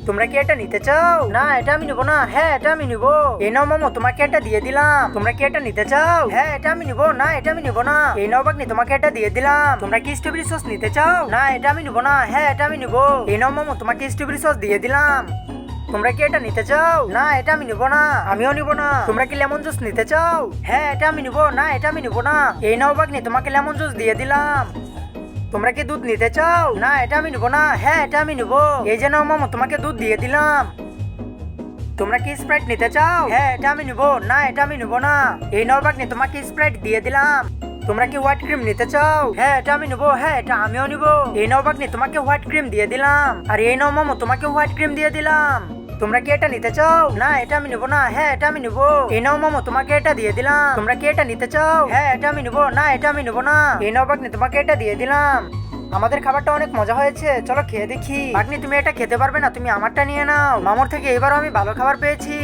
তোমরা কি এটা নিতে চাও? না, এটা আমি নিবো না। হ্যাঁ, এটা আমি নিবো। এই নাও মামু, তোমাকে এটা দিয়ে দিলাম। তোমরা কি এটা নিতে চাও? হ্যাঁ, এটা আমি নিবো। না, এটা আমি নিবো না। এই নাও বাগনি, তোমাকে এটা দিয়ে দিলাম। তোমরা কি স্ট্রবেরি সস নিতে চাও? না, এটা আমি নিবো না। হ্যাঁ, এটা আমি নিবো। এই নাও মামু, তোমাকে স্ট্রবেরি সস দিয়ে দিলাম। তোমরা কি এটা নিতে চাও? না, এটা আমি নিবো না। আমিও নিবো না। তোমরা কি লেমন জুস নিতে চাও? হ্যাঁ, এটা আমি নিবো। না, এটা আমি নিবো না। এই নাও বাগনি, তোমাকে লেমন জুস দিয়ে দিলাম। তোমরা কি দুধ নিতে চাও? না, এটা আমি নিবো না। হ্যাঁ, এটা আমি নিবো। এই যে নাও মামু, তোমাকে দুধ দিয়ে দিলাম। তোমরা কি স্প্রাইট নিতে চাও? হ্যাঁ, এটা আমি নিবো। না, এটা আমি নিবো না। এই নাও বাগনি, তোমাকে স্প্রাইট দিয়ে দিলাম। তোমরা কি হোয়াইট ক্রিম নিতে চাও? হ্যাঁ, এটা আমি নিবো। হ্যাঁ, এটা আমিও নিবো। এই নাও বাগনি, তোমাকে হোয়াইট ক্রিম দিয়ে দিলাম। আর এই নাও মামু, তোমাকে হোয়াইট ক্রিম দিয়ে দিলাম। তোমরা কি এটা নিতে চাও? না, এটা আমি নিবো না। হ্যাঁ, এটা আমি নিবো। এই নাও মামু, তোমাকে এটা দিয়ে দিলাম। তোমরা কি এটা নিতে চাও? হ্যাঁ, এটা আমি নিবো। না, এটা আমি নিবো না। এই নাও বাগনি, তোমাকে এটা দিয়ে দিলাম। আমাদের খাবারটা অনেক মজা হয়েছে, চলো খেয়ে দেখি। বাগনি, তুমি এটা খেতে পারবে না, তুমি আমারটা নিয়ে নাও। মামুর থেকে এবারও আমি ভালো খাবার পেয়েছি।